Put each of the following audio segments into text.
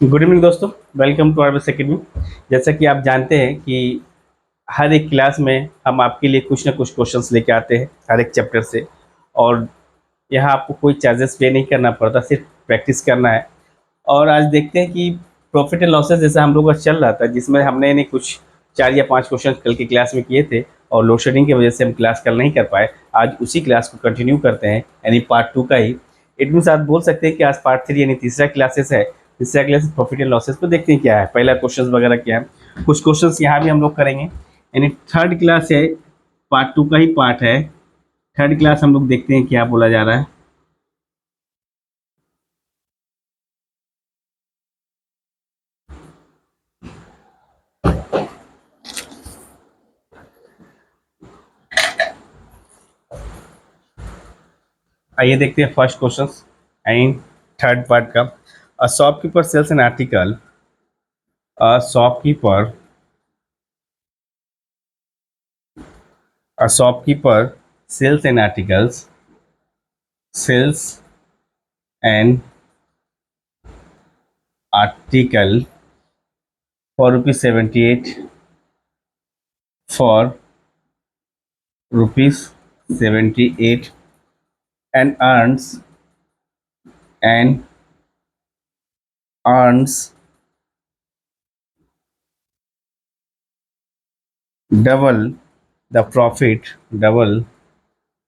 Good evening दोस्तों। Welcome to R academy. जैसा कि आप जानते हैं कि हर एक क्लास में हम आपके लिए कुछ ना कुछ क्वेश्चंस लेके आते हैं हर एक चैप्टर से। और यहाँ आपको कोई चार्जेस पे नहीं करना पड़ता, सिर्फ प्रैक्टिस करना है। और आज देखते हैं कि प्रॉफिट एंड लॉसेस जैसा हम लोग का चल रहा था, जिसमें हमने यानी कुछ 4 या 5 क्वेश्चन कल की क्लास में किए थे और लोड शेडिंग की वजह से हम क्लास कल नहीं कर पाए। आज उसी क्लास को कंटिन्यू करते हैं, यानी पार्ट 2 का ही। इट मीन्स आप बोल सकते हैं कि आज पार्ट 3 यानी तीसरा क्लासेस है। तीसरा क्लास प्रॉफिट एंड लॉसेस को देखते हैं क्या है, पहला क्वेश्चन वगैरह क्या है। कुछ क्वेश्चन यहाँ भी हम लोग करेंगे, यानी थर्ड क्लास है, पार्ट 2 का ही पार्ट है। थर्ड क्लास हम लोग देखते हैं क्या बोला जा रहा है। आइए देखते हैं first question and third part का। A shopkeeper sells an article. A shopkeeper a shopkeeper sells an article for rupees 78 for rupees 78 and and earns double the profit double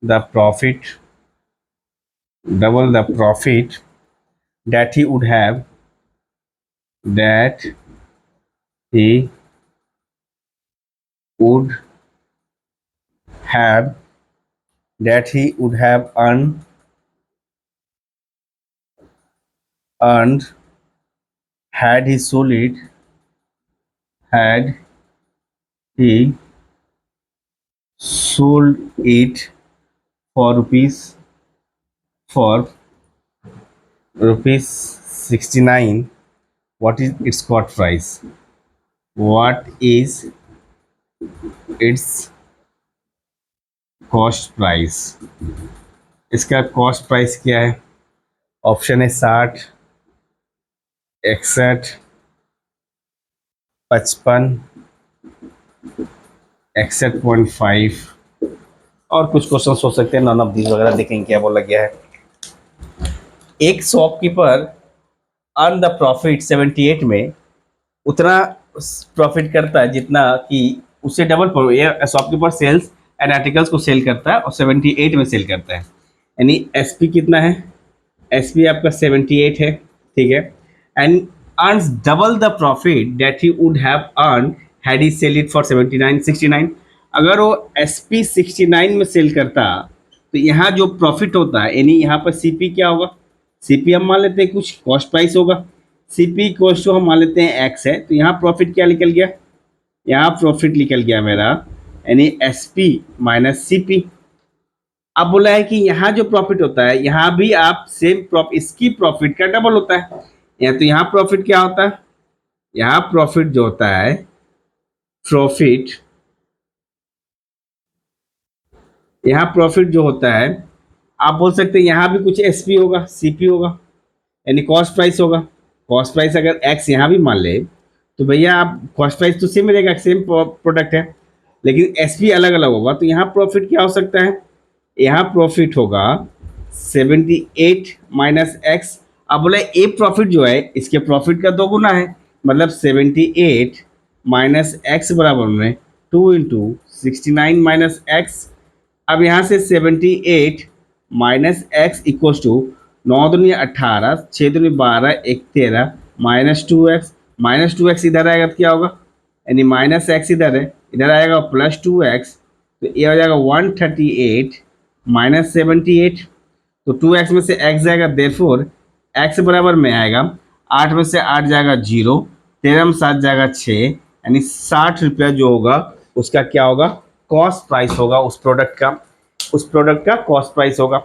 the profit double the profit that he would have that he would have that he would have earned had he sold it had he sold it for for rupees 69. What is its cost price? What is its cost price? इसका cost price क्या है? Option है 60, 61, 55, 61.5 और कुछ question हो सकते हैं। None of these वगैरह देखेंगे क्या बोला गया है। एक शॉपकीपर अर्न द प्रॉफिट 78 में उतना प्रॉफिट करता है जितना कि उससे double shopkeeper sells and articles को सेल करता है और 78 में सेल करता है। यानी एसपी कितना है? एसपी आपका 78 है, ठीक है। And earns double the profit that he would have earn had he sell it for 79 69। अगर वो एसपी 69 में सेल करता तो यहाँ जो प्रॉफिट होता है, यानी यहाँ पर सीपी क्या होगा? सीपी हम मान लेते हैं कुछ कॉस्ट प्राइस होगा। सीपी कॉस्ट हम मान लेते हैं एक्स है, तो यहाँ प्रॉफिट क्या निकल गया? यहाँ प्रॉफिट निकल गया मेरा, यानी S P minus C P. अब बोला है कि यहाँ जो प्रॉफिट होता है, यहाँ भी आप सेम इसकी प्रॉफिट का डबल होता है। तो यहाँ प्रॉफिट क्या होता है? यहाँ प्रॉफिट जो होता है, प्रॉफिट यहाँ प्रॉफिट जो होता है, आप बोल सकते हैं यहाँ भी कुछ एसपी होगा, सीपी होगा, यानी कॉस्ट प्राइस होगा। कॉस्ट प्राइस अगर एक्स यहाँ भी मान ले तो भैया आप कॉस्ट प्राइस तो सेम रहेगा, सेम प्रोडक्ट है, लेकिन एसपी अलग अलग होगा। तो यहाँ प्रॉफिट क्या हो सकता है? यहाँ प्रॉफिट होगा 78 माइनस एक्स। अब बोला ए प्रॉफिट जो है इसके प्रॉफिट का 2 गुना है, मतलब 78 माइनस एक्स बराबर में 2 इंटू 69 माइनस एक्स। अब यहाँ से 78 माइनस एक्स इक्वल्स टू 9 दूनी 18, 6 दूनी 12, 1 13 -2x। -2x इधर आएगा तो क्या होगा? यानी माइनस एक्स इधर है, इधर आएगा +2x, तो ये हो जाएगा 138 माइनस 78। तो 2x में से x जाएगा, देयरफॉर x बराबर में आएगा 8 में से 8 जाएगा 0, 13 में 7 जाएगा 6, यानी 60 रुपया जो होगा उसका क्या होगा? कॉस्ट प्राइस होगा उस प्रोडक्ट का कॉस्ट प्राइस होगा।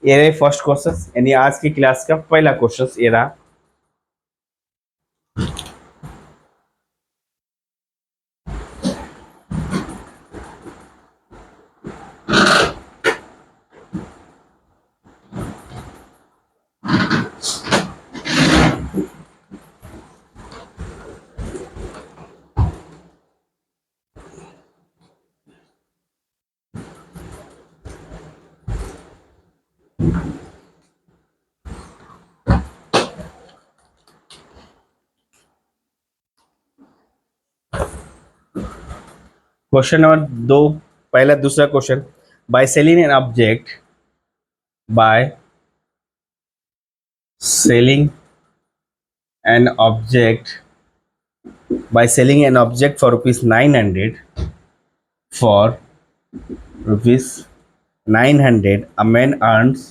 ये रहे फर्स्ट क्वेश्चन, यानी आज की क्लास का पहला क्वेश्चन ये रहा। क्वेश्चन नंबर 2, पहला दूसरा question, by selling an object, by selling an object, by selling an object for rupees 900, for rupees 900 a man earns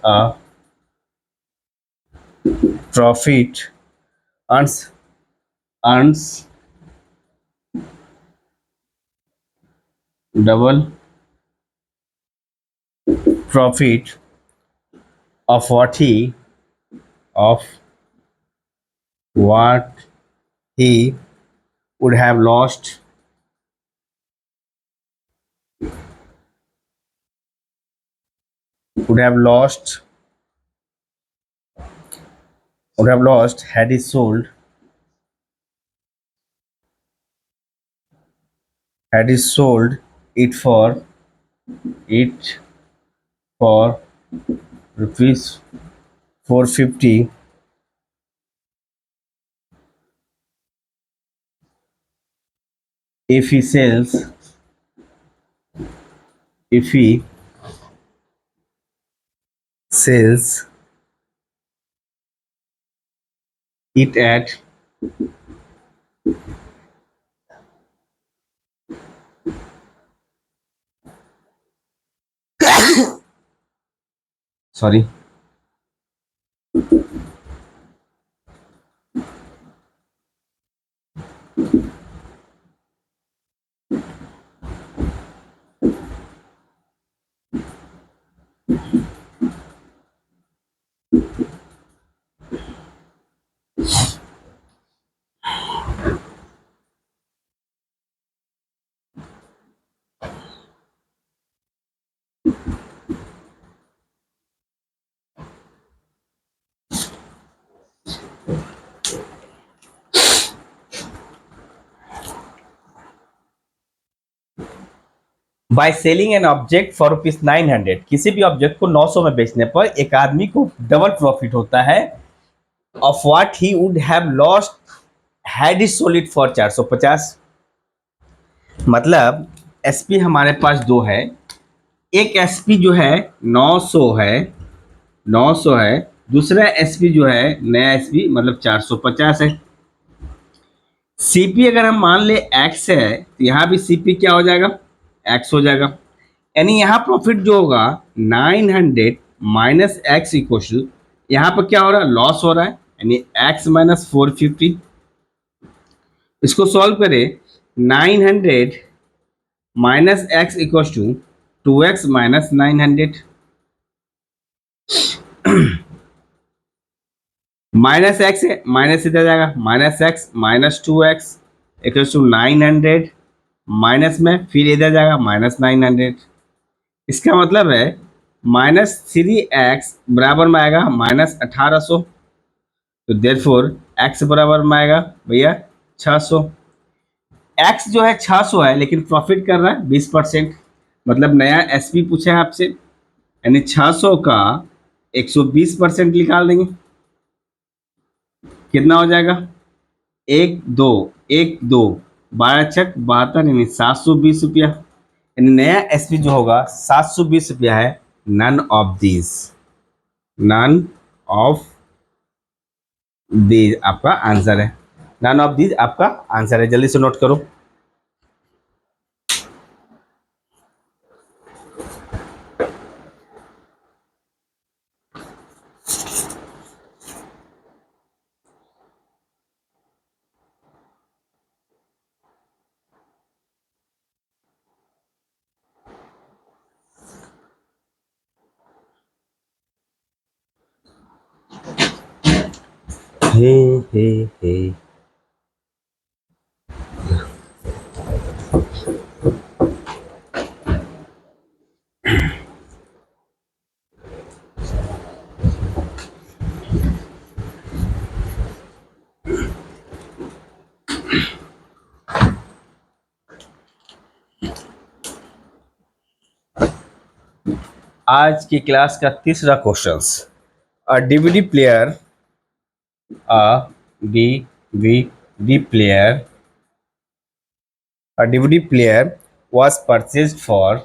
a profit, earns double profit of of what he would have lost would have lost had he sold it for it for rupees 450. If he if he sells it at, sorry, by selling an object for rupees 900, किसी भी object को 900 में बेचने पर एक आदमी को double profit होता है of what he would have lost had he sold it for 450। मतलब एसपी हमारे पास दो है, एक एसपी जो है 900 है, 900 है, दूसरा एसपी जो है नया एसपी मतलब 450 है। सीपी अगर हम मान ले एक्स है तो यहाँ भी सीपी क्या हो जाएगा, एक्स हो जाएगा। यानी यहाँ प्रॉफिट जो होगा 900 माइनस एक्स इक्वल, यहाँ पर क्या हो रहा है, लॉस हो रहा है, यानी एक्स माइनस 450। इसको सॉल्व करें, 900 minus x equal to 2x minus 900, minus x है माइनस इधर जाएगा, minus x minus 2x equal to 900, minus में फिर इधर जाएगा माइनस 900। इसका मतलब है -3x बराबर में आएगा -1800। तो देयरफॉर x बराबर में आएगा भैया 600। x जो है 600 है लेकिन प्रॉफिट कर रहा है 20%, मतलब नया एसपी पूछा है आपसे, यानी 600 का 120% निकाल देंगे, कितना हो जाएगा, एक दो, एक दो, 12×6 = 72, यानी 720 रुपया। यानी नया एसपी जो होगा 720 रुपया है। None of these, none of these आपका आंसर है, नन ऑफ दीज आपका आंसर है। जल्दी से नोट करो। हे हे हे, आज की क्लास का तीसरा question, a DVD player a DVD player a DVD player was purchased for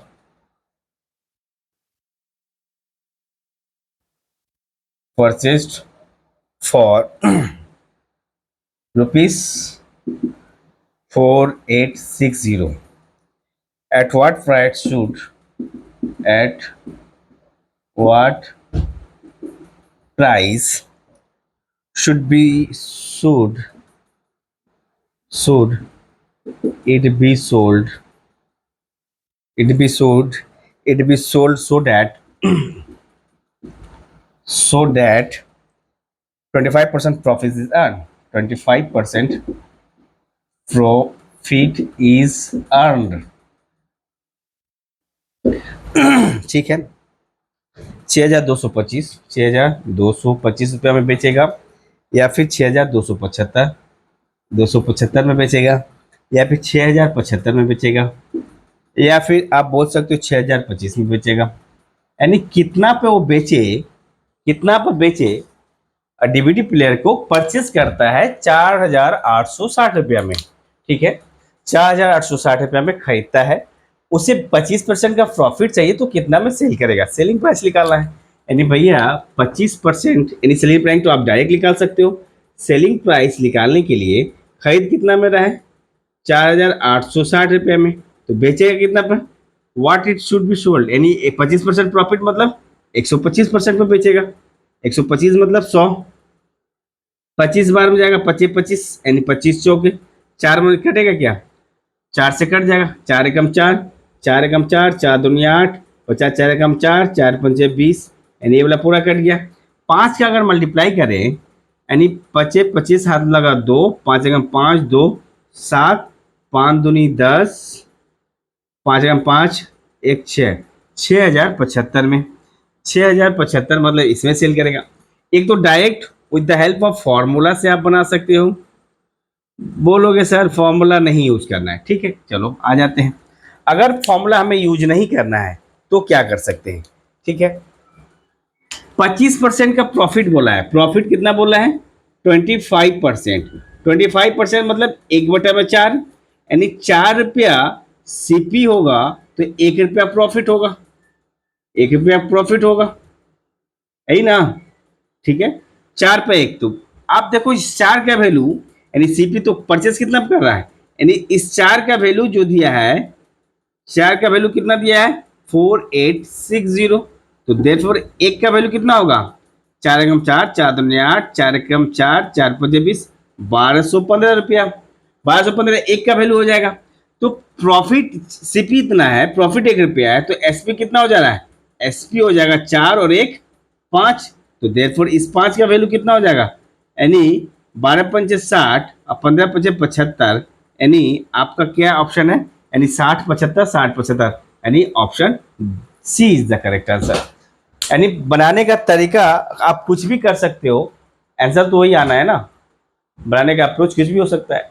rupees 4860. At what price at what price should be should it be sold it be sold it be sold so that 25% profit is earned. 25% profit is earned. ठीक है। 6,225 में बेचेगा, या फिर 6,275 में बेचेगा, या फिर 6,075 में बेचेगा, या फिर आप बोल सकते हो 6,025 में बेचेगा। यानी कितना पे वो बेचे, कितना पर बेचे, डीवीडी प्लेयर को परचेस करता है 4,860 में। ठीक है, 4,860 में खरीदता है, उसे 25% का प्रॉफिट चाहिए, तो कितना में सेल करेगा, सेलिंग प्राइस निकालना है। यानी भैया 25% यानी सेलिंग प्राइस तो आप डायरेक्ट निकाल सकते हो। सेलिंग प्राइस निकालने के लिए खरीद कितना में रहा है, 4,860 में, तो बेचेगा कितना पर, what it should be sold, यानी 25% प्रॉफिट मतलब 125% में बेचेगा। 125 मतलब 100, 25 बार में जाएगा, 25 25 यानी 25 चौके, 4 में कटेगा क्या, 4 से कट जाएगा, 4 एकम 4, 4 एकम 4, 4 दूनी 8, और 4 4 एकम 4, 4 पंचे 20, यानी ये वाला पूरा कट गया। 5 का अगर मल्टीप्लाई करें, यानी 25 25 हाथ लगा 2, 5 एकम 5, 2 7, 5 दूनी 10, 5 एकम 5, 1 6, 6,075 में। 6,075 मतलब इसमें सेल करेगा। एक तो direct with the help of formula से आप बना सकते हो, बोलोगे सर फॉर्मूला नहीं यूज करना है, ठीक है, चलो आ जाते हैं। अगर फॉर्मूला हमें यूज नहीं करना है तो क्या कर सकते हैं, ठीक है। 25% का प्रॉफिट बोला है, प्रॉफिट कितना बोला है, 25%। 25% मतलब 1/4, यानी 4 रुपया सीपी होगा, तो 1 रुपया प्रॉफिट होगा, 1 रुपया प्रॉफिट होगा, यही ना, ठीक है। 4 पे 1, तो आप देखो इस 4 का वैल्यू, यानी सीपी तो परचेस कितना कर रहा है, यानी इस 4 का वैल्यू जो दिया है, 4 का वैल्यू कितना दिया है, 4860, तो देयरफॉर 1 का वैल्यू कितना होगा, 4 एकम 4, 4 दूनी 8, 4 एकम 4, 4 पंजे 20, 1,215 रुपया। 1,215 1 का वैल्यू हो जाएगा। तो प्रॉफिट सीपी इतना है, प्रॉफिट 1 रुपया है, तो एसपी कितना हो जा रहा है, एसपी हो जाएगा 4 और 1 5, तो देयरफॉर इस 5 का वैल्यू कितना हो जाएगा, यानी 12 पंचे 60 और 15 पंचे 75, यानी आपका क्या ऑप्शन है, यानी 60 75 60 75, यानी option C is the correct answer. यानी बनाने का तरीका आप कुछ भी कर सकते हो, आंसर तो वही आना है ना, बनाने का अप्रोच कुछ भी हो सकता है।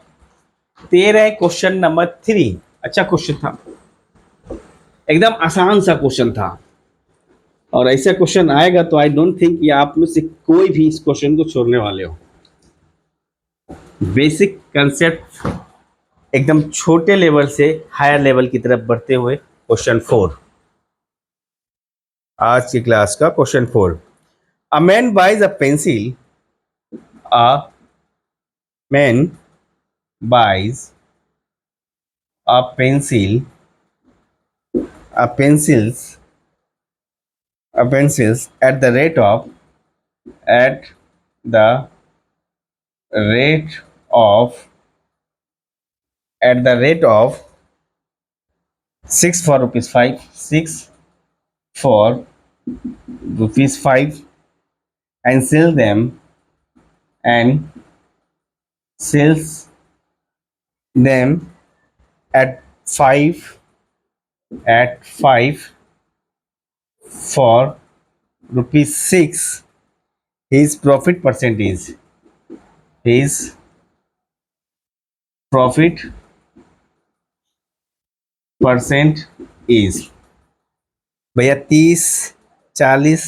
13 क्वेश्चन नंबर 3, अच्छा क्वेश्चन था, एकदम आसान सा क्वेश्चन था, और ऐसा क्वेश्चन आएगा तो आई डोंट थिंक कि आप में से कोई भी इस क्वेश्चन को छोड़ने वाले हो। बेसिक कंसेप्ट एकदम छोटे लेवल से हायर लेवल की तरफ बढ़ते हुए, क्वेश्चन 4, आज की क्लास का question 4। A man buys a pencil, a man buys a pencil, a pencils at the rate of at the rate of 6 for rupees 5, 6 for rupees 5, and and sells them at 5 for rupees 6. His profit percentage, his profit percent is, भैया 30 40,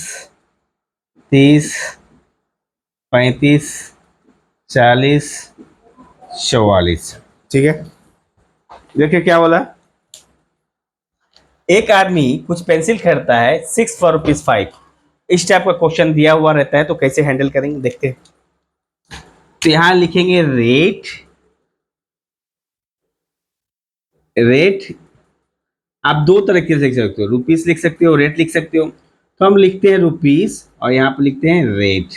30, 35, 40, 44। ठीक है, देखिए क्या बोला, एक आदमी कुछ pencil खरीदता है 6 for ₹5। इस टाइप का क्वेश्चन दिया हुआ रहता है तो कैसे हैंडल करेंगे देखते हैं। तो यहां लिखेंगे रेट, रेट आप दो तरीके से लिख सकते हो, रुपीस लिख सकते हो, रेट लिख सकते हो। तो हम लिखते हैं रुपीस और यहाँ पे लिखते हैं रेट,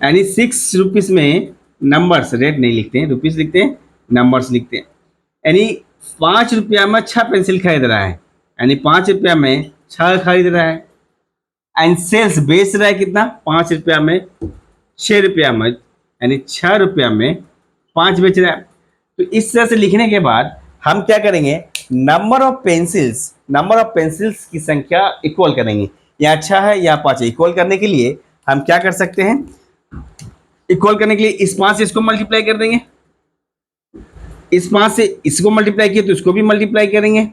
यानी ₹6 में नंबर्स, रेट नहीं लिखते हैं, रुपीस लिखते हैं, नंबर्स लिखते हैं। यानी ₹5 में 6 पेंसिल खरीद रहा है, यानी ₹5 में 6 खरीद रहा है। एंड सेल्स बेच रहा है कितना, ₹5 में ₹6 में, यानी ₹6 में 5 बेच रहा है। तो इस तरह से लिखने के बाद हम क्या करेंगे, नंबर ऑफ पेंसिल्स की संख्या इक्वल करेंगे। यहाँ 6 है, यहाँ 5 है। इक्वल करने के लिए हम क्या कर सकते हैं, इक्वल करने के लिए इस 5 से इसको मल्टीप्लाई कर देंगे, इस 5 से इसको मल्टीप्लाई किया तो इसको भी मल्टीप्लाई करेंगे,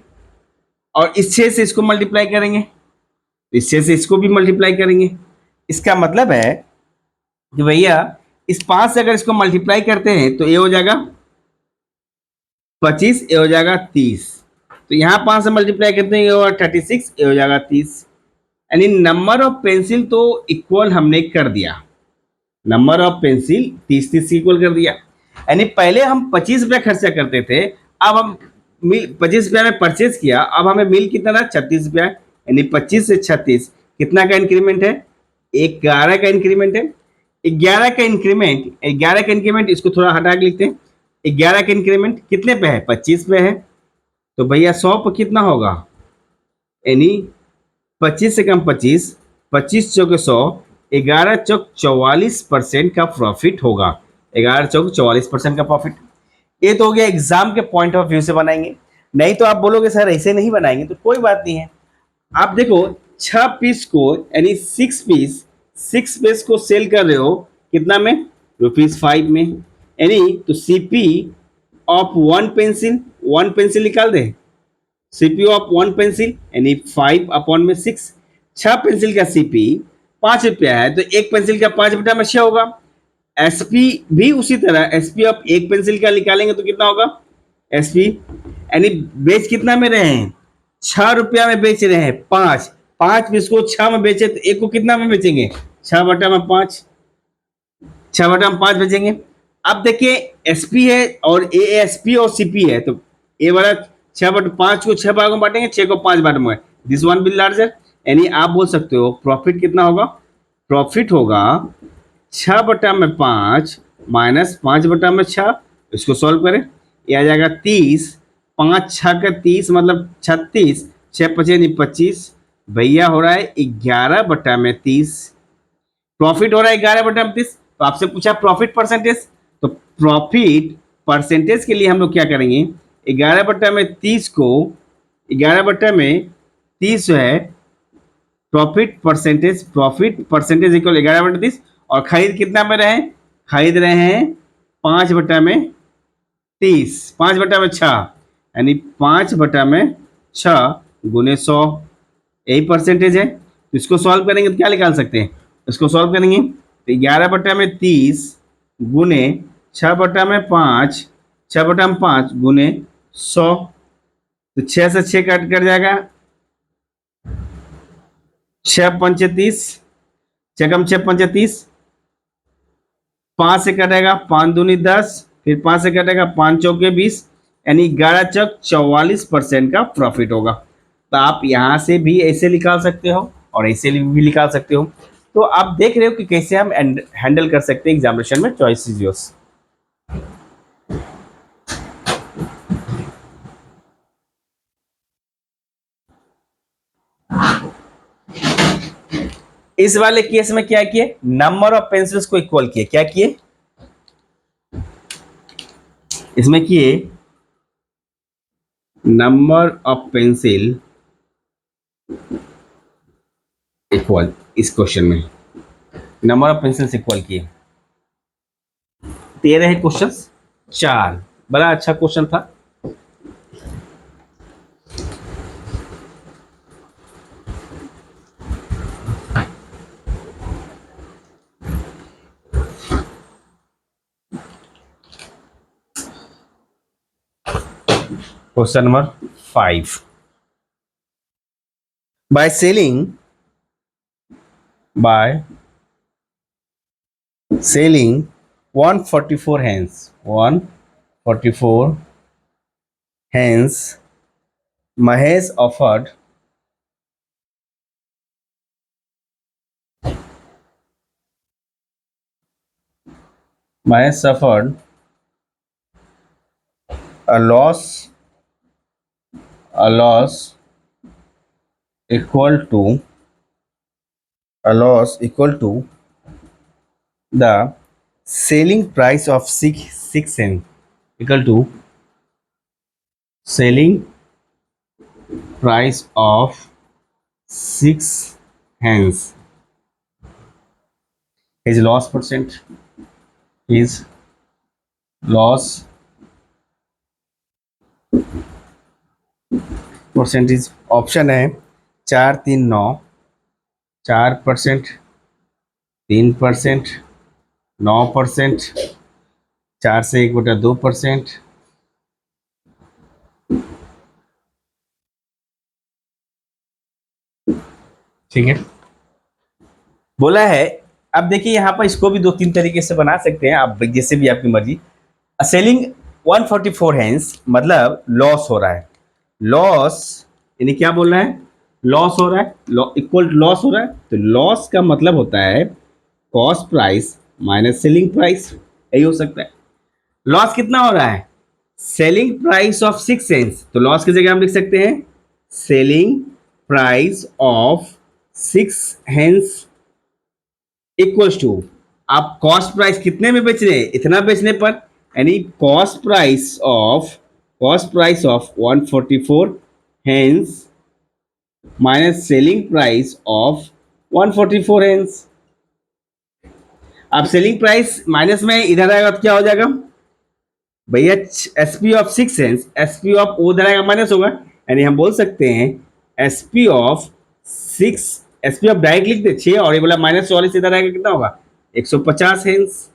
और इस 6 से इसको मल्टीप्लाई करेंगे, इस 6 से इसको भी मल्टीप्लाई करेंगे। इसका मतलब है कि भैया इस 5 से अगर इसको मल्टीप्लाई करते हैं तो ये हो जाएगा 25, ये हो जाएगा 30। तो यहाँ 5 से मल्टीप्लाई करते हैं, ये होगा 36, ये हो जाएगा 30। यानी नंबर ऑफ पेंसिल तो इक्वल हमने कर दिया, नंबर ऑफ पेंसिल 30 इक्वल कर दिया। यानी पहले हम ₹25 खर्चा करते थे, अब हम ₹25 में परचेज किया, अब हमें मिल कितना रहा, ₹36। यानी 25 से 36 कितना का इंक्रीमेंट है, 11 का इंक्रीमेंट है। 11 का इंक्रीमेंट इसको थोड़ा हटा के लिखते हैं। 11 का इंक्रीमेंट कितने पे है, 25 पे है। तो भैया 100 पे कितना होगा, यानी 25 से कम 25, 25 चौके 100, 11 चौक 44% का प्रॉफिट होगा। 11 चौक 44% का प्रॉफिट। ये तो हो गया एग्जाम के पॉइंट ऑफ व्यू से बनाएंगे। नहीं तो आप बोलोगे सर ऐसे नहीं बनाएंगे, तो कोई बात नहीं है। आप देखो 6 पीस को, यानी 6 पीस को सेल कर रहे हो कितना में, ₹5 में। यानी तो सीपी ऑफ वन पेंसिल निकाल दे, सीपी ऑफ वन पेंसिल यानी 5/6। 6 पेंसिल का सीपी ₹5 है, तो एक पेंसिल का 5/6 होगा। एसपी भी उसी तरह, एसपी ऑफ एक पेंसिल का निकालेंगे तो कितना होगा, एसपी, यानी बेच कितना में रहे हैं, ₹6 में बेच रहे हैं। 5 पीस को 6 में बेचे तो एक को कितना में बेचेंगे, 6/5, 6/5 बेचेंगे। अब देखिए एसपी है और एएसपी और सीपी है, तो ए वाला 6/5 को 6 भागों में बांटेंगे, 6 को 5 भागों में, दिस वन विल लार्जर। यानी आप बोल सकते हो प्रॉफिट कितना होगा, प्रॉफिट होगा 6/5 माइनस 5/6। इसको सॉल्व करें, ये आ जाएगा 30, 5 6 का 30 मतलब 36, 6 5 यानी 25। भैया हो रहा है 11/30, प्रॉफिट हो रहा है 11/30। तो आपसे पूछा प्रॉफिट परसेंटेज, तो प्रॉफिट परसेंटेज के लिए हम लोग क्या करेंगे, 11/30 को 11/30 जो है प्रॉफिट परसेंटेज इक्वल 11/30। और खरीद कितना में रहे, खरीद रहे हैं 5/30, 5/6, यानी 5/6 गुने 100, यही परसेंटेज है। तो इसको सॉल्व करेंगे तो क्या निकाल सकते हैं, इसको सॉल्व करेंगे तो 11/30 गुने 6/5, 6/5 गुने 100, तो 6 से 6 कट जाएगा, 6 पंचे 30, 6 कम 6 पंचे 30, 5 से कटेगा 5 दूनी 10, फिर 5 से कटेगा 5 चौके 20, यानी 11 चौक 44% का प्रॉफिट होगा। तो आप यहाँ से भी ऐसे निकाल सकते हो और ऐसे भी निकाल सकते हो। तो आप देख रहे हो कि कैसे हम हैंडल कर सकते हैं एग्जामिनेशन में, चॉइस इज योर्स। इस वाले केस में क्या किए, नंबर ऑफ पेंसिल्स को इक्वल किए। क्या किए, इसमें किए नंबर ऑफ पेंसिल इक्वल, इस क्वेश्चन में नंबर ऑफ पेंसिल्स इक्वल किए। 13 है क्वेश्चन, 4, बड़ा अच्छा क्वेश्चन था। Question number 5. By selling 144 hens, 144 hens, Mahesh offered Mahesh suffered a loss a loss equal to the selling price of six hens, equal to selling price of 6 hens. His loss percent is loss percentage option है 4, 3, 9, 4%, 3%, 9%, 4 से 1/2%। ठीक है, बोला है। अब देखिए यहाँ पर इसको भी 2-3 तरीके से बना सकते हैं आप, जैसे भी आपकी मर्जी। सेलिंग 144 हैंस मतलब लॉस हो रहा है, लॉस यानी क्या बोल रहा है, लॉस हो रहा है, इक्वल लॉस हो रहा है। तो लॉस का मतलब होता है cost price minus selling price, यही हो सकता है। लॉस कितना हो रहा है, सेलिंग प्राइस ऑफ 6 सेंस, तो लॉस की जगह हम लिख सकते हैं selling price of 6 hens equals to, आप कॉस्ट प्राइस कितने में बेच रहे हैं, इतना बेचने पर, यानी cost price of 144 hens minus selling price of 144 hens. अब सेलिंग प्राइस माइनस में इधर आएगा तो क्या हो जाएगा भैया, SP of 6 hence, SP of वो इधर आएगा माइनस होगा, यानी हम बोल सकते हैं SP of 6, SP of direct लिख दे 6 और ये बोला -44 इधर आएगा, कितना होगा 150 hens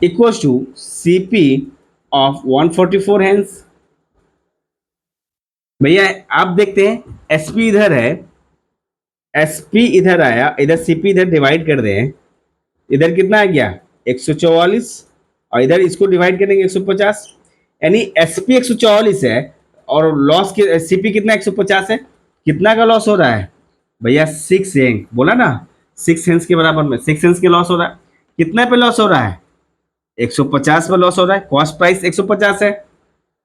equals to CP of 144 hens. भैया आप देखते हैं एसपी इधर है, एसपी इधर आया, इधर सीपी इधर डिवाइड कर दें, इधर कितना आ गया 144 और इधर इसको डिवाइड करेंगे 150, यानी एसपी 144 है और लॉस के सीपी कितना 150 है, कितना का लॉस हो रहा है भैया 6 हेंस, बोला ना 6 हेंस के बराबर में 6 हेंस के लॉस हो रहा है। कितने पे लॉस हो रहा है 150 पे लॉस हो रहा है, कॉस्ट प्राइस 150 है,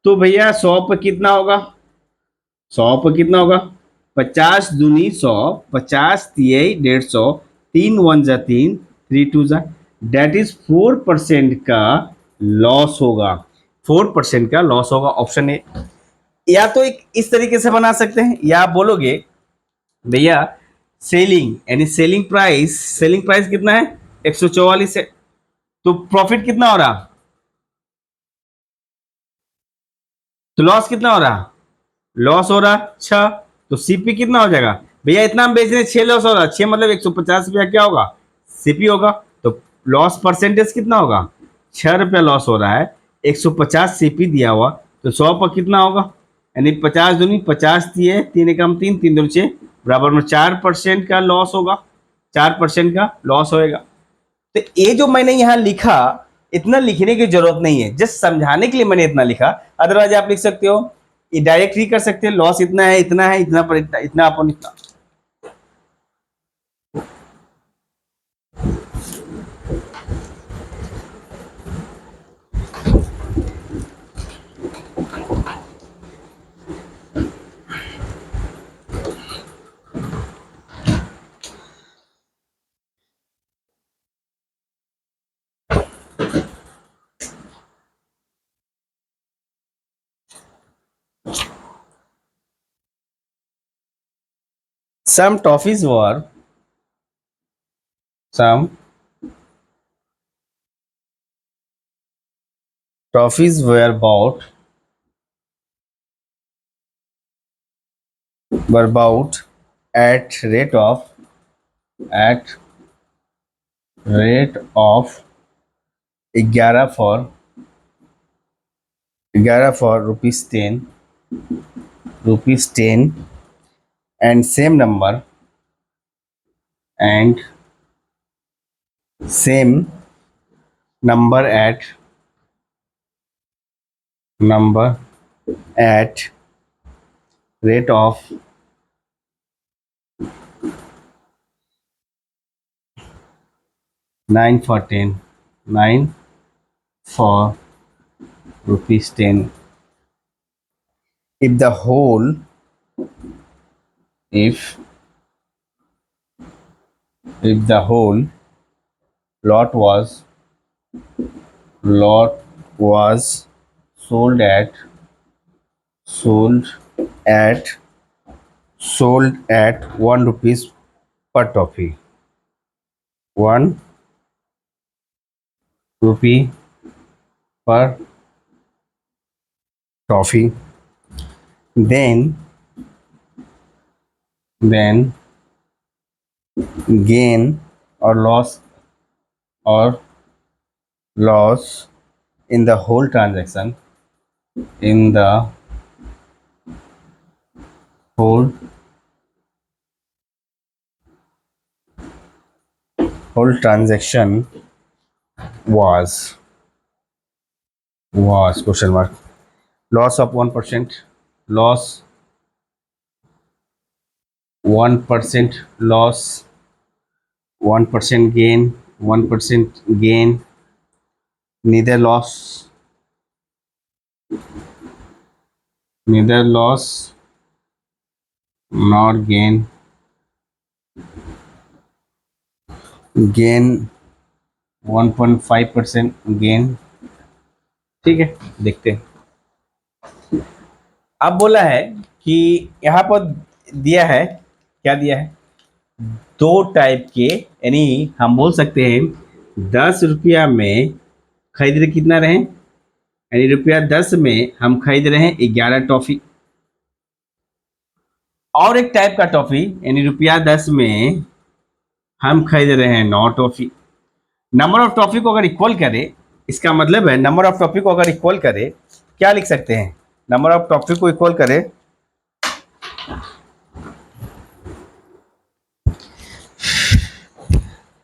तो भैया 100 पे कितना होगा, 100 पे कितना होगा 50 दूनी 100, 50 तिये 150, 3 1 जा 3, 3 2 जा, डेट इज 4% का लॉस होगा, 4% का लॉस होगा, ऑप्शन ए। या तो एक इस तरीके से बना सकते हैं, या आप बोलोगे भैया सेलिंग यानी सेलिंग प्राइस कितना है 144 है, तो प्रॉफिट कितना हो रहा, तो लॉस कितना हो रहा, लॉस हो रहा 6, तो सीपी कितना हो जाएगा भैया, इतना हम बेच रहे हैं 6 लॉस हो रहा, 6 मतलब 150 रुपया क्या होगा सीपी होगा, तो लॉस परसेंटेज कितना होगा 6 रुपया लॉस हो रहा है, 150 सीपी दिया हुआ, तो 100 पर कितना होगा, यानी 50 दूनी 50 दिए 3 एकम 3, 3 दूनी 6 बराबर में 4% का लॉस होगा, 4% का लॉस होएगा। तो ये जो मैंने यहाँ लिखा, इतना लिखने की जरूरत नहीं है, जस्ट समझाने के लिए मैंने इतना लिखा। अदरवाइज आप लिख सकते हो, ये डायरेक्ट ही कर सकते हैं, लॉस इतना है इतना है इतना पर इतना इतना अपन इतना। Some toffees were some toffees were bought at rate of 11 for 11 for rupees 10, and same number, and same number number at rate of 9 for 10, 9 for rupees 10. If the whole, if if the whole lot was lot was sold at sold at sold at 1 rupees per toffee, 1 rupee per toffee, then gain or or loss in the whole transaction, in the whole whole transaction was question mark, loss of 1%, loss 1% loss, 1% gain, 1% gain, neither loss, neither loss nor gain 1.5% gain. ठीक है, देखते हैं। अब बोला है कि यहाँ पर दिया है, क्या दिया है, दो टाइप के, यानी हम बोल सकते हैं 10 रुपया में खरीद रहे कितना रहे, यानी रुपया 10 में हम खरीद रहे हैं 11 टॉफी, और एक टाइप का टॉफी यानी रुपया 10 में हम खरीद रहे हैं 9 टॉफी। नंबर ऑफ टॉफी को अगर इक्वल करें, इसका मतलब है नंबर ऑफ टॉफी को अगर इक्वल करें, क्या लिख सकते हैं, नंबर ऑफ टॉफी को इक्वल करें,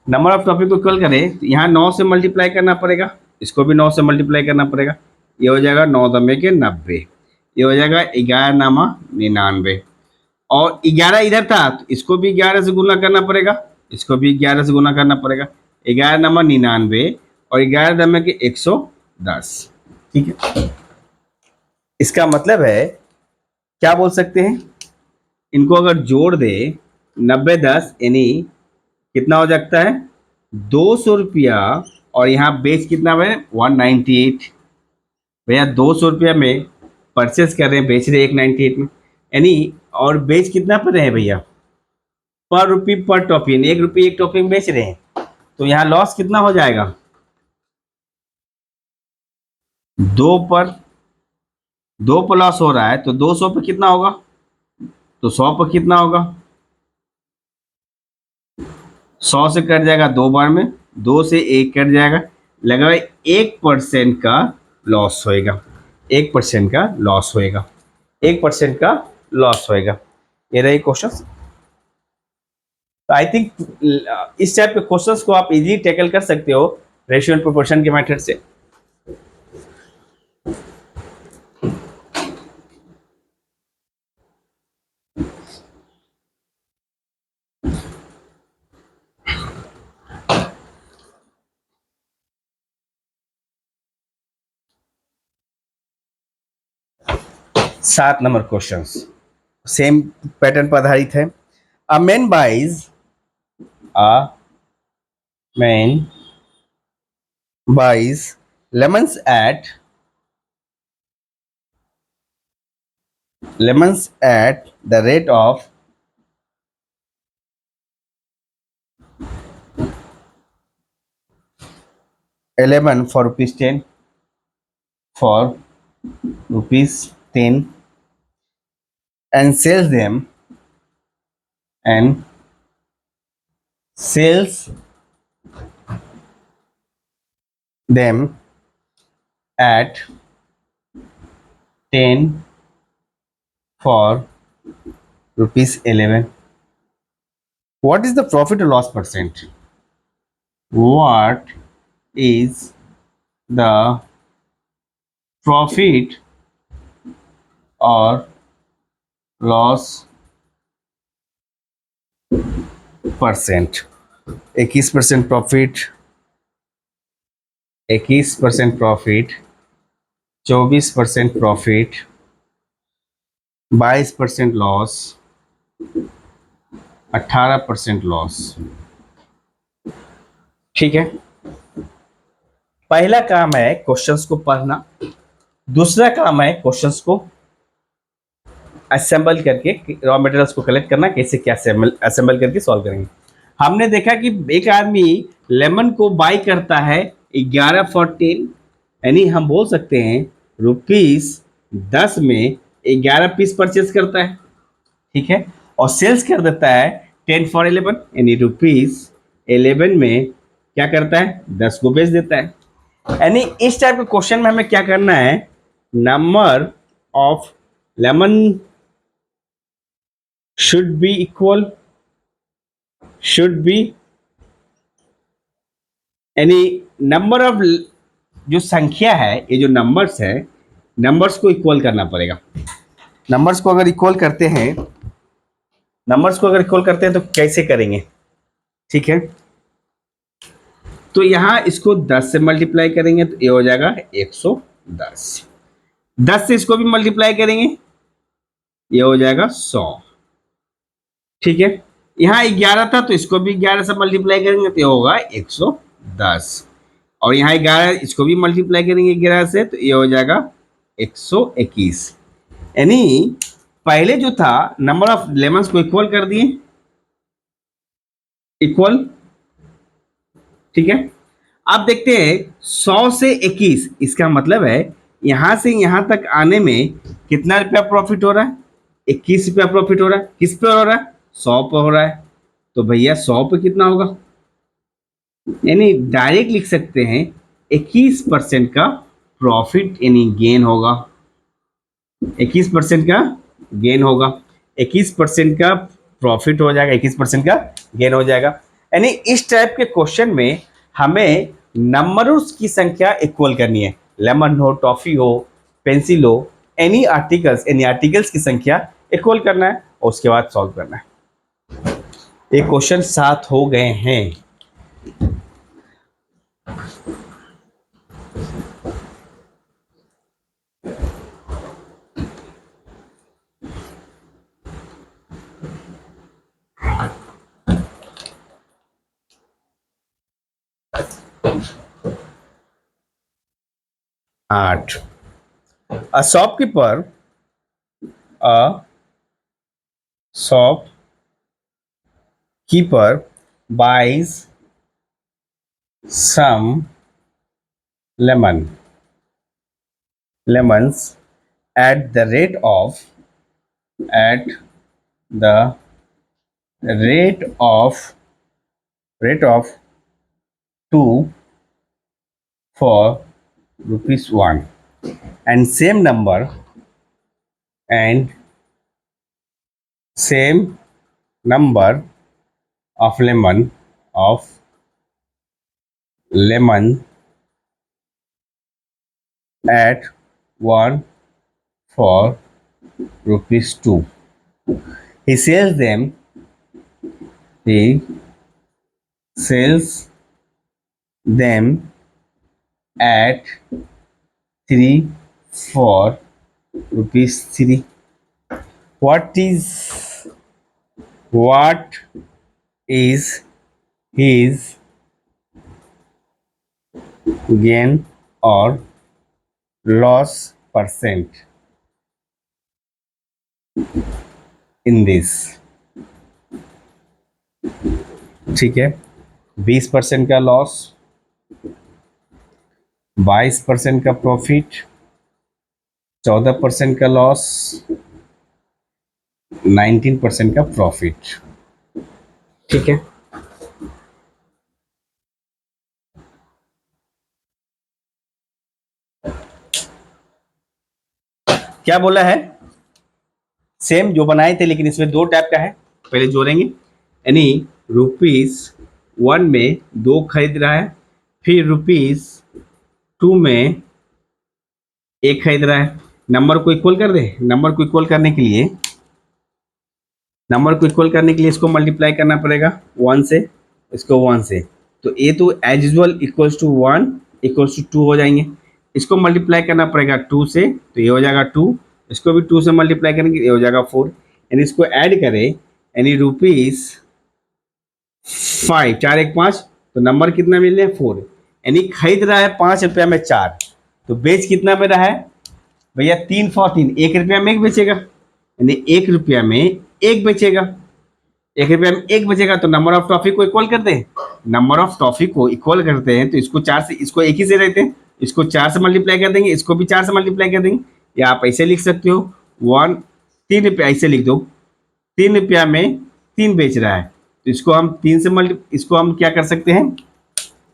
नंबर ऑफ टॉफी को इक्वल करें तो यहाँ 9 से मल्टीप्लाई करना पड़ेगा, इसको भी 9 से मल्टीप्लाई करना पड़ेगा, ये हो जाएगा 9 दमे के 90, ये हो जाएगा 11 नामा 99, और 11 इधर था तो इसको भी 11 से गुना करना पड़ेगा, इसको भी 11 से गुना करना पड़ेगा, 11 नंबर 99 और 11 दमे के 110। ठीक है, इसका मतलब है क्या बोल सकते हैं, इनको अगर जोड़ दे 90 10 यानी कितना हो जाता है 200 रुपया, और यहाँ बेच कितना है 198। भैया 200 रुपया में परचेस कर रहे हैं, बेच रहे हैं 198 में, यानी और बेच कितना पर रहे हैं भैया, पर रुपी पर टॉफी, यानी 1 रुपये एक टॉफी में बेच रहे हैं, तो यहाँ लॉस कितना हो जाएगा, 2 पर लॉस हो रहा है, तो 200 पे कितना होगा, तो 100 पर कितना होगा, 100 से कट जाएगा 2 बार में, 2 से 1 कट जाएगा, लगा 1% का लॉस होएगा, 1% का लॉस होएगा, 1% का लॉस होएगा। ये रही क्वेश्चन। तो आई थिंक इस टाइप के क्वेश्चंस को आप इजीली टैकल कर सकते हो रेशियो एंड प्रोपोर्शन के मेथड से। 7 नंबर क्वेश्चन सेम पैटर्न पर आधारित है। A man buys lemons at the rate of 11 for rupees 10, for rupees 10, and sells them at 10 for rupees 11. What is the profit or loss percent? What is the profit or loss percent? 21% profit, 21% profit, 24% profit, 22% loss, 18% loss. ठीक है, पहला काम है questions को पढ़ना, दूसरा काम है क्वेश्चंस को असेंबल करके रॉ मटेरियल्स को कलेक्ट करना, कैसे क्या असेंबल करके सॉल्व करेंगे। हमने देखा कि एक आदमी लेमन को बाई करता है 11 फॉर 10, यानी हम बोल सकते हैं ₹10 में 11 पीस परचेज करता है। ठीक है, और सेल्स कर देता है 10 फॉर 11, यानी ₹11 में क्या करता है, 10 को बेच देता है। यानी इस टाइप के क्वेश्चन में हमें क्या करना है, number of lemon should be equal, should be यानी नंबर ऑफ, जो संख्या है, ये जो नंबर्स है, नंबर्स को इक्वल करना पड़ेगा। नंबर्स को अगर इक्वल करते हैं, नंबर्स को अगर इक्वल करते हैं तो कैसे करेंगे? ठीक है, तो यहां इसको 10 से मल्टीप्लाई करेंगे तो ये हो जाएगा 110, 10 से इसको भी मल्टीप्लाई करेंगे, ये हो जाएगा 100। ठीक है, यहाँ 11 था तो इसको भी 11 से मल्टीप्लाई करेंगे तो ये होगा 110, और यहाँ 11 इसको भी मल्टीप्लाई करेंगे 11 से तो ये हो जाएगा 121। यानी पहले जो था नंबर ऑफ लेमन्स को इक्वल कर दिए, इक्वल। ठीक है, अब देखते हैं 100 से 21, इसका मतलब है यहां से यहां तक आने में कितना रुपया प्रॉफिट हो रहा है, 21 रुपया प्रॉफिट हो रहा है। किस पे हो रहा है, 100 पे हो रहा है। तो भैया 100 पे कितना होगा, यानी डायरेक्ट लिख सकते हैं 21% का प्रॉफिट यानी गेन होगा, 21% का गेन होगा, 21% का प्रॉफिट हो जाएगा, 21% का गेन हो जाएगा। यानी इस टाइप के क्वेश्चन में हमें नंबरों की संख्या इक्वल करनी है, लेमन हो, टॉफी हो, पेंसिल हो, एनी आर्टिकल्स की संख्या इक्वल करना है और उसके बाद सॉल्व करना है। ये क्वेश्चन 7 हो गए हैं। 8, a shopkeeper a shopkeeper buys some lemons at the the rate of 2 for ₹1, and same number of lemon at 1 for ₹2. He sells them. He sells them at 3 for ₹3. What is what is his gain or loss percent in this? ठीक है, 20% का loss, 22% का profit, 14% का loss, 19% का profit. ठीक है, क्या बोला है, सेम जो बनाए थे लेकिन इसमें दो टाइप का है, पहले जोड़ेंगे। यानी रुपीस 1 में 2 खरीद रहा है, फिर रुपीस 2 में 1 खरीद रहा है। नंबर को इक्वल कर दे। नंबर को इक्वल करने के लिए इसको मल्टीप्लाई करना पड़ेगा 1 से, इसको 1 से। तो ये तो as usual equals to 1 equals to 2 हो जाएंगे। इसको मल्टीप्लाई करना पड़ेगा 2 से, तो ये हो जाएगा 2। इसको भी 2 से मल्टीप्लाई करेंगे, ये हो जाएगा 4। यानी इसको ऐड करें, यानी रुपीस 5, 4 1 5, तो नंबर कितना मिल रहा है 4। यानी खरीद रहा है 5 रुपया में 4, तो बेच कितना में रहा है भैया 3 फॉर 3, 1 रुपया में 1 बेचेगा, यानी 1 रुपया में 1 बेचेगा। 1 रुपया में 1 बचेगा, तो नंबर ऑफ टॉफी को इक्वल करते हैं। नंबर ऑफ टॉफी को इक्वल करते हैं तो इसको 4 से, इसको 1 ही से रहते हैं, इसको 4 से मल्टीप्लाई कर देंगे, इसको भी 4 से मल्टीप्लाई कर देंगे। या आप ऐसे लिख सकते हो 3 रुपया, ऐसे लिख दो 3 रुपया में 3 बेच रहा है, तो इसको हम 3 से इसको हम क्या कर सकते हैं,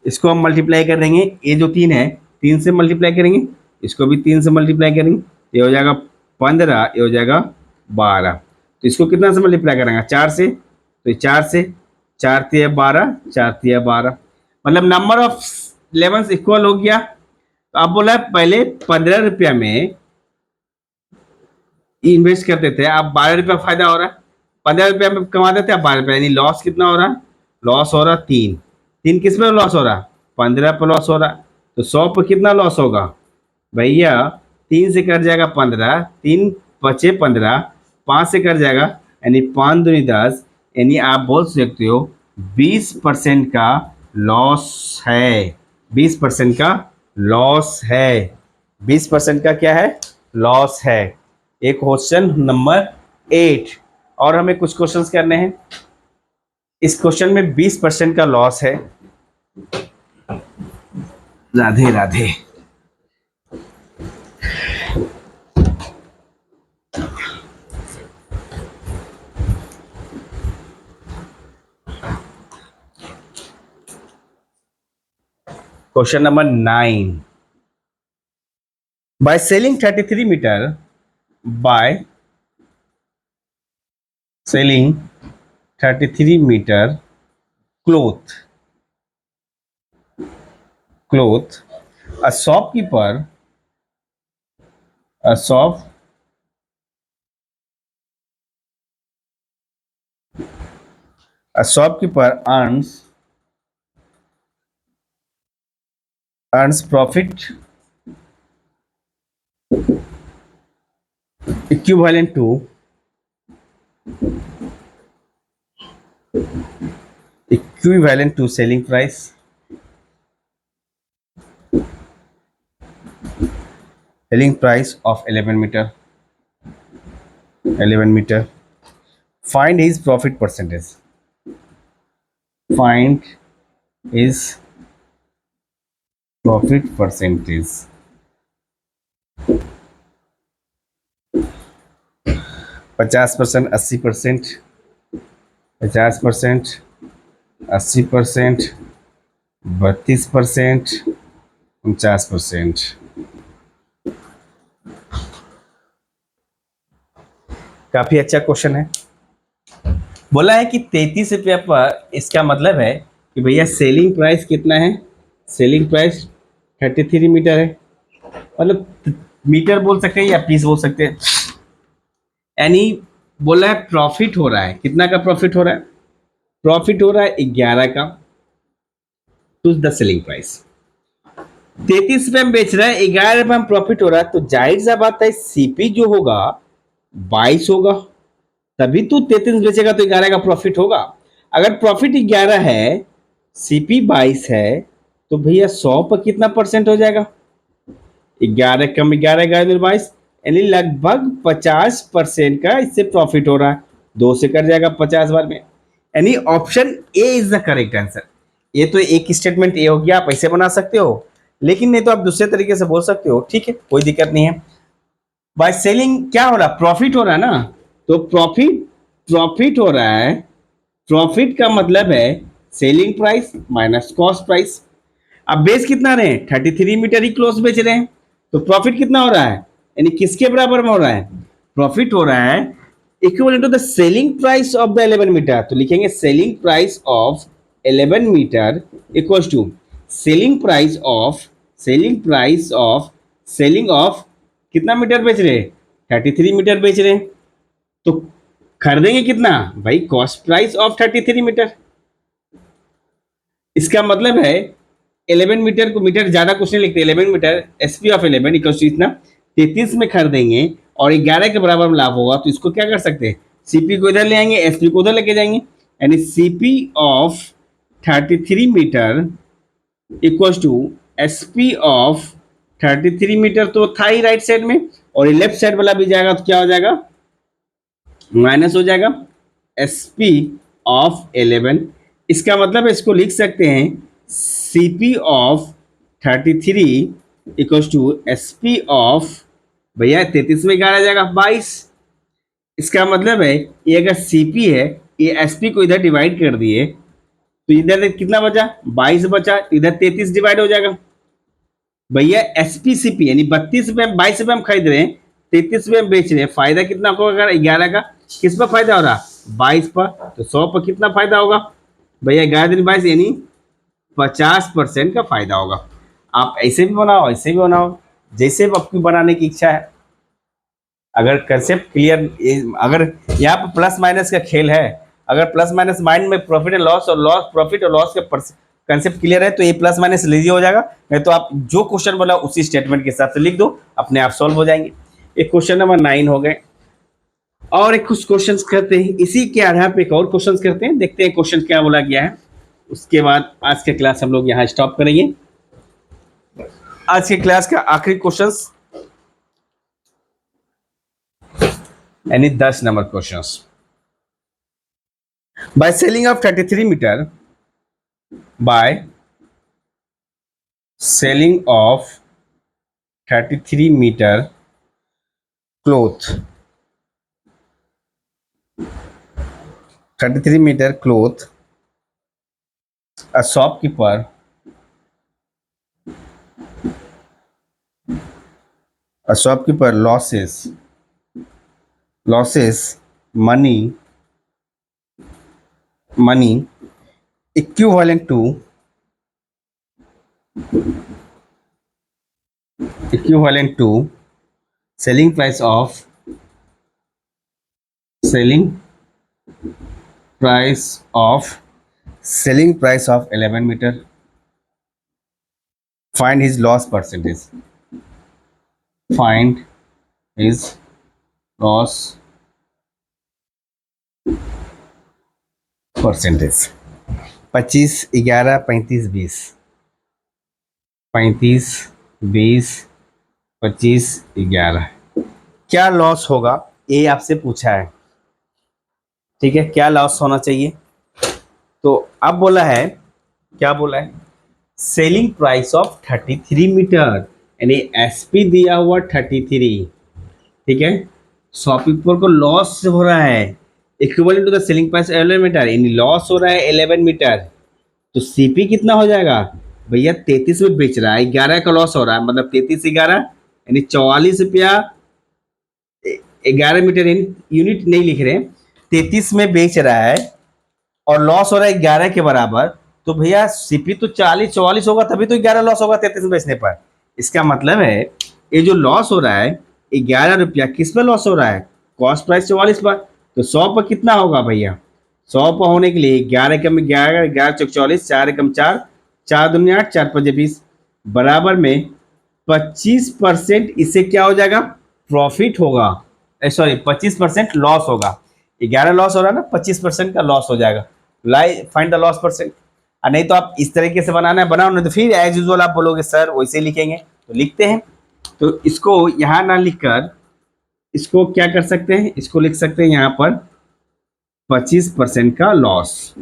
इसको हम मल्टीप्लाई कर देंगे। ये जो 3 है 3 से मल्टीप्लाई करेंगे, इसको भी 3 से मल्टीप्लाई करेंगे, ये हो जाएगा 15, ये हो जाएगा 12। तो इसको कितना से मल्टीप्लाई करेंगे 4 से, तो 4 से 4 तिया 12, 4 तिया 12, मतलब नंबर ऑफ 11 इक्वल हो गया। तो अब बोला है पहले 15 रुपया में इन्वेस्ट करते थे, अब 12 रुपया फायदा हो रहा है। 15 रुपया में कमाते थे, अब 12 रुपया, यानी लॉस कितना हो रहा है, लॉस हो रहा 3। 3 किस में लॉस हो रहा, 15 पर लॉस हो रहा। तो 100 पर कितना लॉस होगा भैया, 3 से कट जाएगा 15, 3 बचे 15, 5 से कट जाएगा, यानी 5 दूनी 10, यानी आप बोल सकते हो 20% का लॉस है। 20% का लॉस है। 20% का क्या है, लॉस है। एक क्वेश्चन नंबर 8, और हमें कुछ क्वेश्चंस करने हैं। इस क्वेश्चन में 20% का लॉस है। Radhe Radhe. Question number 9. By selling 33 meter cloth, a shopkeeper earns profit equivalent to selling price of 11 meter. Find his profit percentage. Find his profit percentage. 50%, 80%, 50%, 80%, 32%, 49%। काफी अच्छा क्वेश्चन है। बोला है कि 33 रुपया पर, इसका मतलब है कि भैया सेलिंग प्राइस कितना है, सेलिंग प्राइस 33 मीटर है, मतलब मीटर बोल सकते हैं या पीस बोल सकते हैं। यानी बोला है प्रॉफिट हो रहा है, कितना का प्रॉफिट हो रहा है, प्रॉफिट हो रहा है 11 का, टू द सेलिंग प्राइस। 33 रुपये में बेच रहा है, 11 रुपये में प्रॉफिट हो रहा है, तो जाहिर सा बात है सीपी जो होगा 22 होगा, तभी तो 33 बेचेगा तो 11 का प्रॉफिट होगा। अगर प्रॉफिट 11 है, सीपी 22 है, तो भैया 100 पर कितना परसेंट हो जाएगा, 11 कम 11, 11 22, यानी लगभग 50% का इससे प्रॉफिट हो रहा है। 2 से कर जाएगा 50 बार में, यानी option A is the correct answer. ये तो एक स्टेटमेंट ए हो गया, आप ऐसे बना सकते हो, लेकिन नहीं तो आप दूसरे तरीके से बोल सकते हो, ठीक है, कोई दिक्कत नहीं है। बाय सेलिंग क्या हो रहा है, प्रॉफिट हो रहा है ना, तो प्रॉफिट हो रहा है। प्रॉफिट का मतलब है selling price minus cost price. अब बेच कितना रहे हैं, 33 मीटर ही क्लोज बेच रहे हैं, तो प्रॉफिट कितना हो रहा है, यानी किसके बराबर में हो रहा है, प्रॉफिट हो रहा है equivalent to the selling price of the 11 metre. तो लिखेंगे selling price of 11 metre equals to selling price of selling of कितना मीटर बेच रहे हैं, 33 मीटर बेच रहे हैं। तो खरीदेंगे कितना भाई, कॉस्ट प्राइस ऑफ 33 मीटर। इसका मतलब है 11 मीटर को, मीटर ज्यादा कुछ नहीं लिखते, 11 metre SP of 11 equal to इतना 33 में खरीदेंगे और 11 के बराबर में लाभ होगा। तो इसको क्या कर सकते हैं, सीपी को इधर ले आएंगे, एसपी को उधर लेके जाएंगे, यानी CP of 33 metre equal to SP of 33 metre. तो था ही राइट साइड में, और ये लेफ्ट साइड वाला भी जाएगा तो क्या हो जाएगा, माइनस हो जाएगा एसपी ऑफ 11। इसका मतलब इसको लिख सकते हैं CP of 33 equals to SP of, भैया 33 में 11 जाएगा 22। इसका मतलब है ये अगर सीपी है, ये एसपी को इधर डिवाइड कर दिए तो इधर कितना बचा, 22 बचा, इधर 33 डिवाइड हो जाएगा। भैया एसपी सीपी यानी 32 रुपये 22 रुपये हम खरीद रहे हैं, 33 रुपये हम बेच रहे हैं, फायदा कितना होगा 11 का, किस पर फायदा हो रहा, 22 पर। तो 100 पर कितना फायदा होगा भैया, 11 दिन 22 यानी 50% का फायदा होगा। आप ऐसे भी बनाओ, ऐसे भी बनाओ, जैसे आपकी बनाने की इच्छा है। अगर कंसेप्ट क्लियर, अगर यहाँ पर प्लस माइनस का खेल है, अगर प्लस माइनस माइंड में प्रॉफिट एंड लॉस और लॉस प्रॉफिट और लॉस के कंसेप्ट क्लियर है तो ये प्लस माइनस लीजिए हो जाएगा। नहीं तो आप जो क्वेश्चन बोला उसी स्टेटमेंट के हिसाब से लिख दो, अपने आप सॉल्व हो जाएंगे। एक क्वेश्चन नंबर 9 हो गए, और एक कुछ क्वेश्चंस करते हैं, इसी के आधार पे एक और क्वेश्चंस करते हैं, देखते हैं क्वेश्चन क्या बोला गया है। उसके बाद आज के क्लास हम लोग यहाँ स्टॉप करेंगे। आज के क्लास का आखिरी क्वेश्चंस यानी 10 number questions. By selling of 33 metre, by selling of 33 metre cloth, 33 meter cloth, a shopkeeper losses money equivalent to selling price of 11 meter. Find his loss percentage. Find his loss percentage. 25, 11, 35, 20, 35, 20, 25, 11। क्या loss होगा ये आपसे पूछा है, ठीक है, क्या loss होना चाहिए। तो अब बोला है, क्या बोला है, सेलिंग प्राइस ऑफ 33 मीटर, यानी एसपी दिया हुआ 33, ठीक है, शॉपकीपर को लॉस हो रहा है equivalent to the selling price 11 metre, यानी लॉस हो रहा है 11 मीटर। तो सीपी कितना हो जाएगा भैया, 33 में बेच रहा है, 11 का लॉस हो रहा है, मतलब 33 11 यानी 44 रुपया 11 मीटर, यूनिट नहीं लिख रहे, 33 में बेच रहा है और लॉस हो रहा है 11 के बराबर। तो भैया सीपी तो 40 44 होगा, तभी तो 11 लॉस होगा 33 में बेचने पर। इसका मतलब है ये जो लॉस हो रहा है 11 रुपया किस पर लॉस हो रहा है, कॉस्ट प्राइस 44 पर। तो 100 पर कितना होगा भैया, 100 पर होने के लिए 11 कम 11, 11 चौक 44, 4 कम 4, 4 दूनी 8, 4 5 20, बराबर में 25% इससे क्या हो जाएगा, प्रॉफिट होगा, सॉरी 25% लॉस होगा। 11 लॉस हो रहा है ना, 25% का लॉस हो जाएगा। Find the loss percent. नहीं तो आप इस तरीके से बनाना है बनाओ, नहीं तो फिर एज यूजुअल आप बोलोगे सर वैसे लिखेंगे, तो लिखते हैं। तो इसको यहाँ ना लिखकर इसको क्या कर सकते हैं, इसको लिख सकते हैं यहाँ पर 25% का लॉस।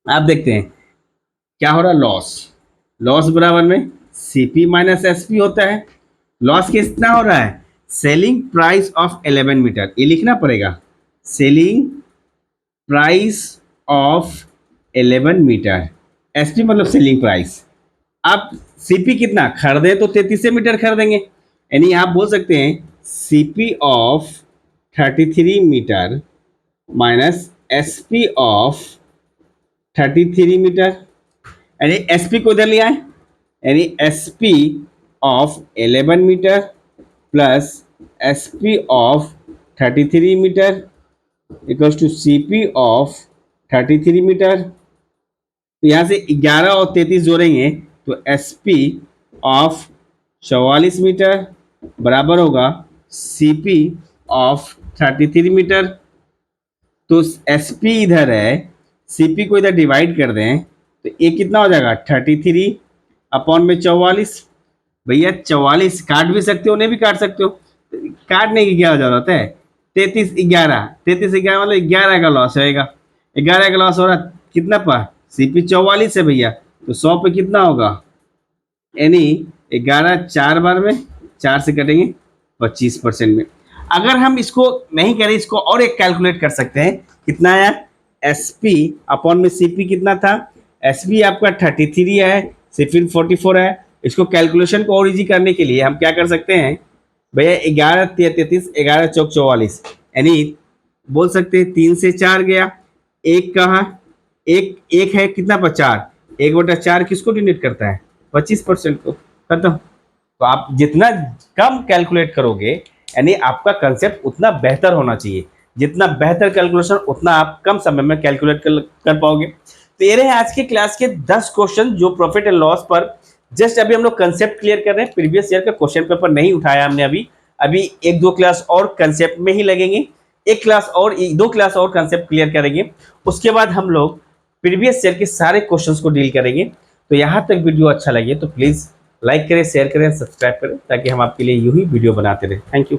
आप देखते हैं क्या हो रहा है, लॉस बराबर में सीपी माइनस एसपी होता है। लॉस कितना हो रहा है, सेलिंग प्राइस ऑफ 11 मीटर, ये लिखना पड़ेगा, selling price of 11 metre, SP मतलब सेलिंग प्राइस। आप सीपी कितना खरीदे तो 33 मीटर खरीदेंगे, यानी आप बोल सकते हैं CP of 33 metre minus SP of 33 metre, यानी SP को इधर लिया है, यानी SP of 11 metre plus SP of 33 metre equals to CP of 33 metre. तो यहाँ से 11 और 33 जोड़ेंगे तो SP ऑफ 44 मीटर बराबर होगा CP ऑफ 33 मीटर। तो SP इधर है, CP को इधर डिवाइड कर दें तो ये कितना हो जाएगा 33 अपॉन में 44। भैया 44 काट भी सकते हो, नहीं भी काट सकते हो, काटने की क्या जरूरत है। 33 11 मतलब 11 का लॉस होएगा, 11 का लॉस हो रहा कितना पर CP 44 है भैया, तो 100 पे कितना होगा, यानी 11 4 बार में 4 से कटेंगे 25% में। अगर हम इसको नहीं करें, इसको और एक कैलकुलेट कर सकते हैं, कितना आया SP अपॉन में CP कितना था, SP आपका 33 है, CP 44 है। इसको कैलकुलेशन को और इजी करने के लिए हम क्या कर सकते हैं भैया, 11 33 11 चौक 44, यानी बोल सकते हैं 3 से 4 गया, एक कहाँ एक है कितना पर 4, 1/4 किसको डिनोट करता है 25% को, खत्म। तो आप जितना कम कैलकुलेट करोगे यानी आपका कंसेप्ट उतना बेहतर होना चाहिए, जितना बेहतर कैलकुलेशन उतना आप कम समय में कैलकुलेट कर पाओगे। तो ये रहे आज के क्लास के 10 क्वेश्चन जो प्रॉफिट एंड लॉस पर जस्ट अभी हम लोग कंसेप्ट क्लियर कर रहे हैं। प्रीवियस ईयर का क्वेश्चन पेपर नहीं उठाया हमने अभी 1-2 क्लास और कंसेप्ट में ही लगेंगे, एक क्लास और 2 क्लास और कंसेप्ट क्लियर करेंगे, उसके बाद हम लोग प्रीवियस ईयर के सारे क्वेश्चंस को डील करेंगे। तो यहाँ तक वीडियो अच्छा लगे तो प्लीज़ लाइक करें, शेयर करें, सब्सक्राइब करें, ताकि हम आपके लिए यूं ही वीडियो बनाते रहें। Thank you.